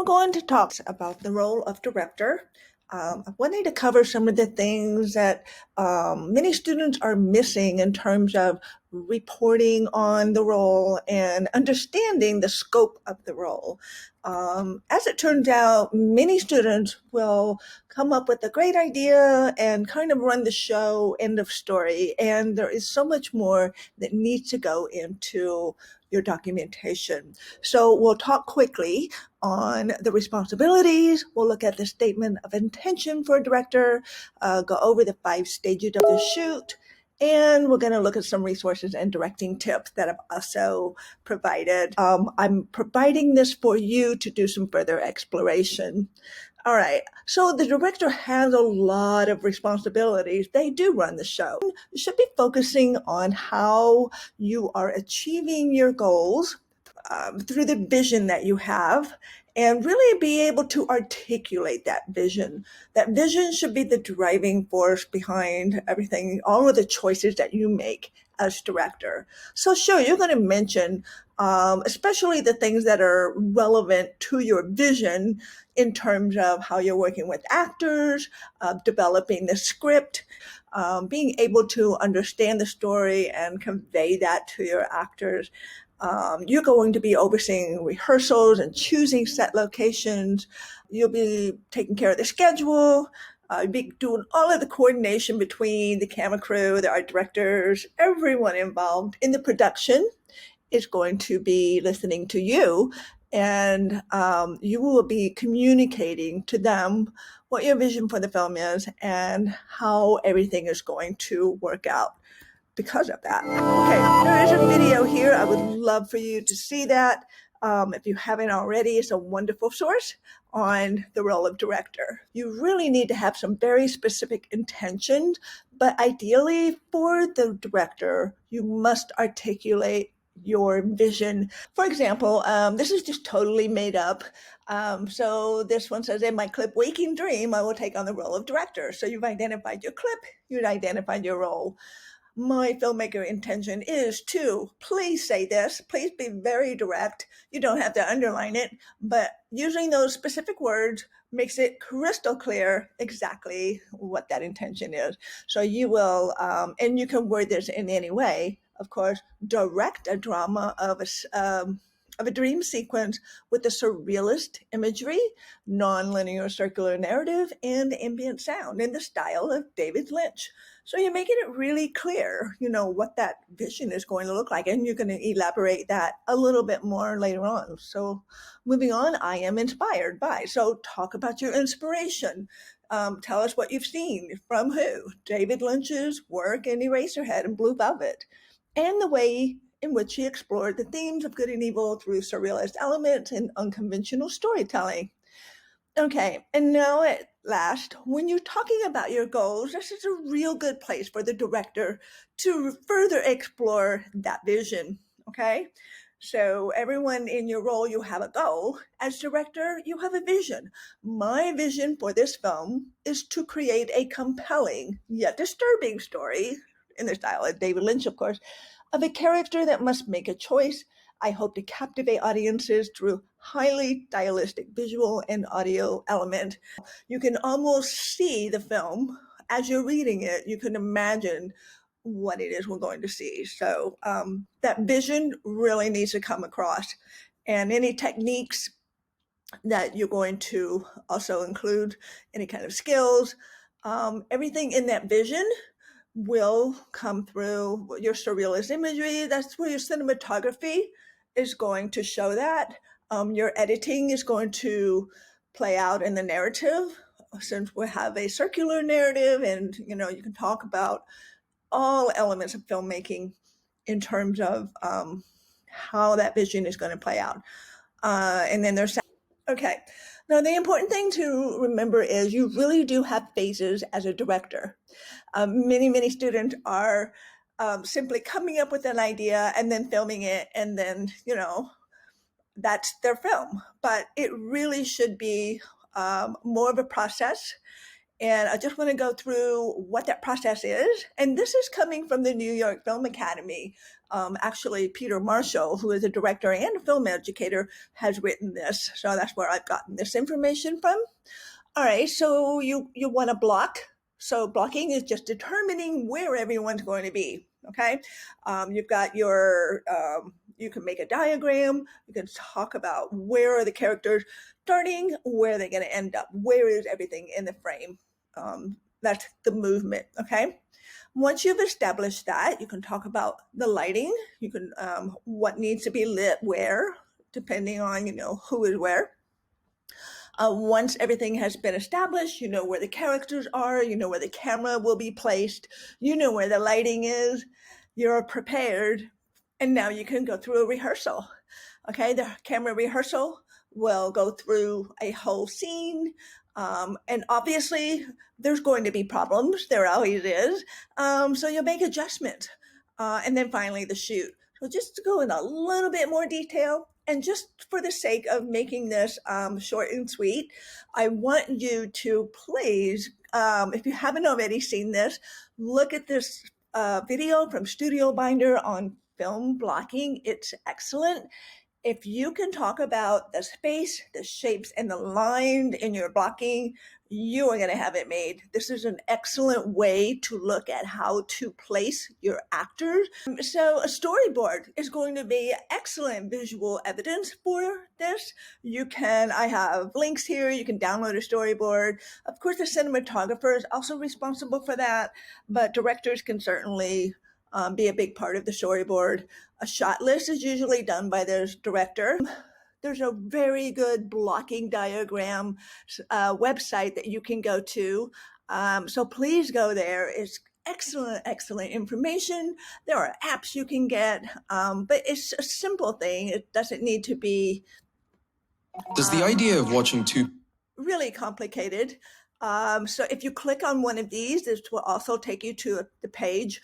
going to talk about the role of director. I wanted to cover some of the things that many students are missing in terms of reporting on the role and understanding the scope of the role. As it turns out, many students will come up with a great idea and kind of run the show, end of story. And there is so much more that needs to go into your documentation. So we'll talk quickly on the responsibilities. We'll look at the statement of intention for a director, go over the 5 stages of the shoot, and we're going to look at some resources and directing tips that I've also provided. I'm providing this for you to do some further exploration. All right, so the director has a lot of responsibilities. They do run the show. You should be focusing on how you are achieving your goals through the vision that you have, and really be able to articulate that vision. That vision should be the driving force behind everything, all of the choices that you make as director. So sure, you're going to mention especially the things that are relevant to your vision in terms of how you're working with actors, developing the script, being able to understand the story and convey that to your actors. You're going to be overseeing rehearsals and choosing set locations. You'll be taking care of the schedule. You'll be doing all of the coordination between the camera crew, the art directors, everyone involved in the production is going to be listening to you, and you will be communicating to them what your vision for the film is and how everything is going to work out because of that. Okay, there is a video here. I would love for you to see that. If you haven't already, it's a wonderful source on the role of director. You really need to have some very specific intentions, but ideally for the director, you must articulate your vision. For example, this is just totally made up. So this one says, in my clip, Waking Dream, I will take on the role of director. So you've identified your clip, you've identified your role. My filmmaker intention is to, please say this, please be very direct. You don't have to underline it, but using those specific words makes it crystal clear exactly what that intention is. So you will, and you can word this in any way, of course, direct a drama of a dream sequence with the surrealist imagery, non-linear circular narrative, and ambient sound in the style of David Lynch. So you're making it really clear, what that vision is going to look like, and you're going to elaborate that a little bit more later on. So moving on, I am inspired by. So talk about your inspiration. Tell us what you've seen from who? David Lynch's work in Eraserhead and Blue Velvet, and the way in which he explored the themes of good and evil through surrealist elements and unconventional storytelling. Okay, and now at last, when you're talking about your goals, this is a real good place for the director to further explore that vision, okay? So everyone in your role, you have a goal. As director, you have a vision. My vision for this film is to create a compelling yet disturbing story, in the style of David Lynch, of course, of a character that must make a choice. I hope to captivate audiences through highly stylistic visual and audio element. You can almost see the film as you're reading it. You can imagine what it is we're going to see. So that vision really needs to come across. And any techniques that you're going to also include, any kind of skills, everything in that vision will come through your surrealist imagery. That's where your cinematography is going to show that. Your editing is going to play out in the narrative, since we have a circular narrative, and you can talk about all elements of filmmaking in terms of how that vision is going to play out. And then there's okay. Now, the important thing to remember is you really do have phases as a director. Many students are simply coming up with an idea and then filming it, and then, that's their film. But it really should be more of a process, And I just want to go through what that process is. And this is coming from the New York Film Academy. Actually, Peter Marshall, who is a director and a film educator, has written this. So that's where I've gotten this information from. All right, so you want to block. So blocking is just determining where everyone's going to be. Okay, you've got your you can make a diagram. You can talk about where are the characters starting, where are they going to end up, where is everything in the frame. That's the movement. Okay. Once you've established that, you can talk about the lighting. You can what needs to be lit where, depending on who is where. Once everything has been established, you know where the characters are, you know where the camera will be placed, you know where the lighting is, you're prepared, and now you can go through a rehearsal. Okay, the camera rehearsal will go through a whole scene. And obviously, there's going to be problems. There always is. So you'll make adjustments. And then finally, the shoot. So just to go in a little bit more detail, and just for the sake of making this short and sweet, I want you to please, if you haven't already seen this, look at this video from Studio Binder on film blocking. It's excellent. If you can talk about the space, the shapes, and the line in your blocking, you are going to have it made. This is an excellent way to look at how to place your actors. So a storyboard is going to be excellent visual evidence for this. I have links here. You can download a storyboard. Of course, the cinematographer is also responsible for that, but directors can certainly be a big part of the storyboard. A shot list is usually done by the director. There's a very good blocking diagram website that you can go to. So please go there. It's excellent information. There are apps you can get, but it's a simple thing. It doesn't need to be Does the idea of watching two really complicated. So if you click on one of these, this will also take you to the page.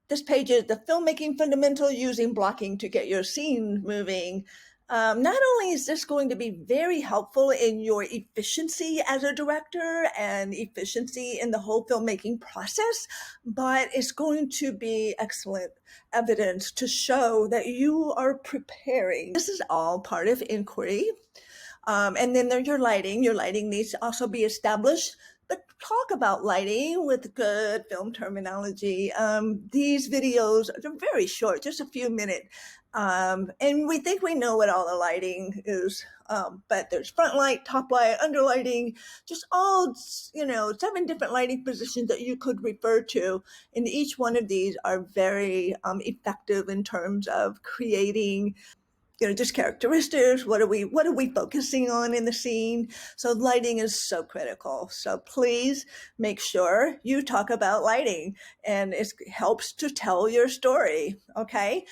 This page is the filmmaking fundamental using blocking to get your scene moving. Not only is this going to be very helpful in your efficiency as a director and efficiency in the whole filmmaking process, but it's going to be excellent evidence to show that you are preparing. This is all part of inquiry. And then there's your lighting. Your lighting needs to also be established. But talk about lighting with good film terminology. These videos are very short, just a few minutes. And we think we know what all the lighting is. But there's front light, top light, under lighting, just all, 7 different lighting positions that you could refer to. And each one of these are very effective in terms of creating just characteristics. What are we focusing on in the scene? So lighting is so critical. So please make sure you talk about lighting, and it helps to tell your story. Okay.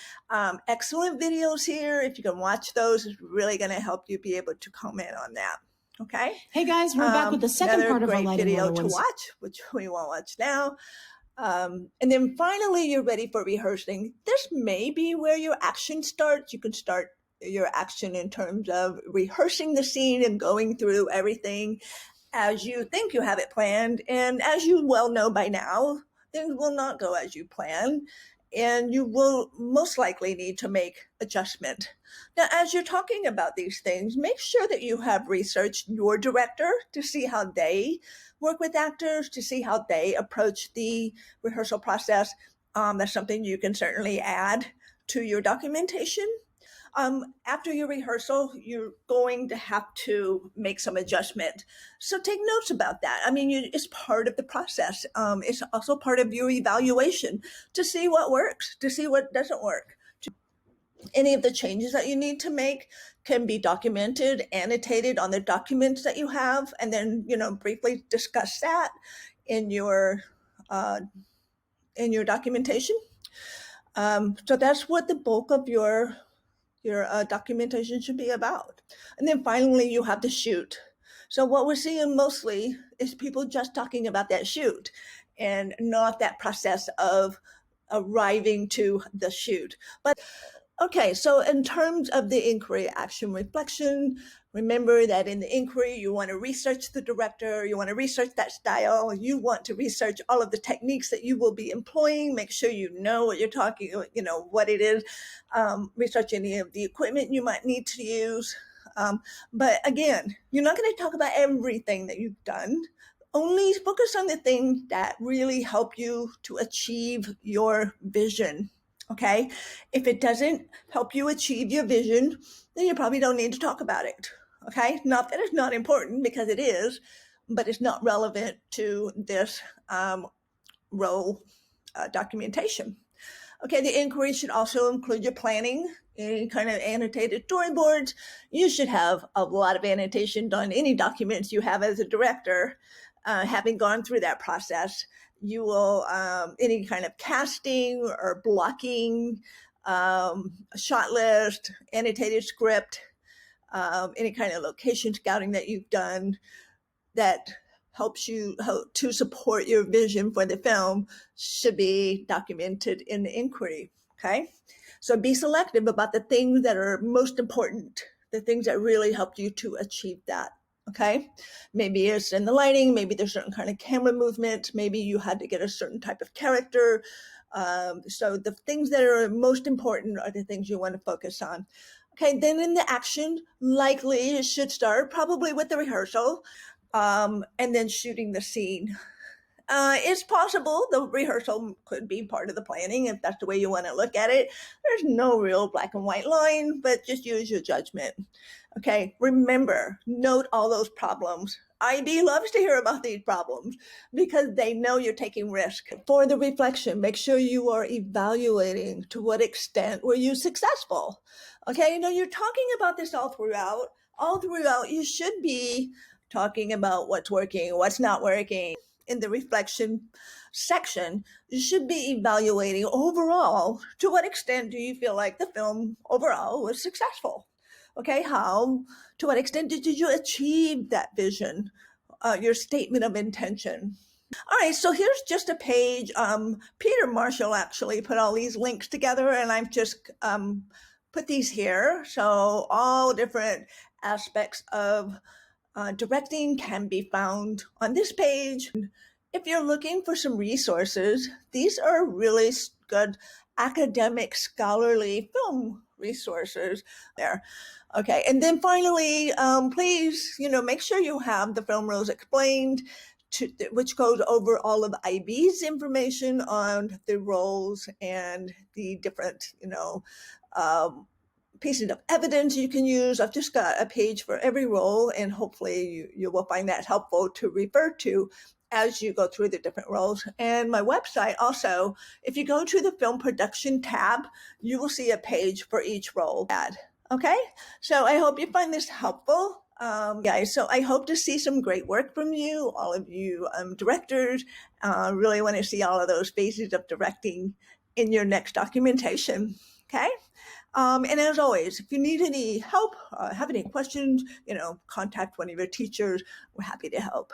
Excellent videos here. If you can watch those, it's really going to help you be able to comment on that. Okay. Hey guys, we're back with the second part of our lighting video to watch, which we won't watch now. And then finally, you're ready for rehearsing. This may be where your action starts. You can start your action in terms of rehearsing the scene and going through everything as you think you have it planned. And as you well know by now, things will not go as you plan, and you will most likely need to make adjustment. Now, as you're talking about these things, make sure that you have researched your director to see how they work with actors, to see how they approach the rehearsal process. That's something you can certainly add to your documentation. After your rehearsal, you're going to have to make some adjustment. So take notes about that. I mean, it's part of the process. It's also part of your evaluation to see what works, to see what doesn't work. Any of the changes that you need to make can be documented, annotated on the documents that you have, and then, briefly discuss that in your documentation. So that's what the bulk of your documentation should be about. And then finally, you have the shoot. So what we're seeing mostly is people just talking about that shoot and not that process of arriving to the shoot. But okay, so in terms of the inquiry, action, reflection, Remember that in the inquiry, you want to research the director, you want to research that style, you want to research all of the techniques that you will be employing, make sure you know what you're talking, what it is, research any of the equipment you might need to use. But again, you're not going to talk about everything that you've done. Only focus on the things that really help you to achieve your vision. Okay? If it doesn't help you achieve your vision, then you probably don't need to talk about it. Okay? Not that it's not important, because it is, but it's not relevant to this role documentation. Okay, the inquiry should also include your planning, any kind of annotated storyboards. You should have a lot of annotation on any documents you have as a director. Having gone through that process, you will, any kind of casting or blocking, shot list, annotated script, any kind of location scouting that you've done that helps you to support your vision for the film should be documented in the inquiry. Okay, so be selective about the things that are most important, the things that really help you to achieve that. Okay, maybe it's in the lighting, maybe there's certain kind of camera movement, maybe you had to get a certain type of character. So the things that are most important are the things you want to focus on. Okay, then in the action, likely it should start probably with the rehearsal, and then shooting the scene. It's possible the rehearsal could be part of the planning if that's the way you want to look at it. There's no real black and white line, but just use your judgment. Okay, remember, note all those problems. IB loves to hear about these problems because they know you're taking risk. For the reflection, make sure you are evaluating to what extent were you successful. Okay, you're talking about this all throughout. All throughout, you should be talking about what's working, what's not working. In the reflection section, you should be evaluating overall, to what extent do you feel like the film overall was successful? Okay, to what extent did you achieve that vision, your statement of intention? All right, so here's just a page. Peter Marshall actually put all these links together, and I've just put these here. So all different aspects of directing can be found on this page. If you're looking for some resources, these are really good academic scholarly film resources there. Okay, and then finally, please, make sure you have the film rules explained, which goes over all of IB's information on the roles and the different, pieces of evidence you can use. I've just got a page for every role, and hopefully you will find that helpful to refer to as you go through the different roles. And my website also, if you go to the film production tab, you will see a page for each role. Okay, so I hope you find this helpful. Guys, so I hope to see some great work from you, all of you directors. Really want to see all of those phases of directing in your next documentation. Okay. And as always, if you need any help, have any questions, contact one of your teachers. We're happy to help.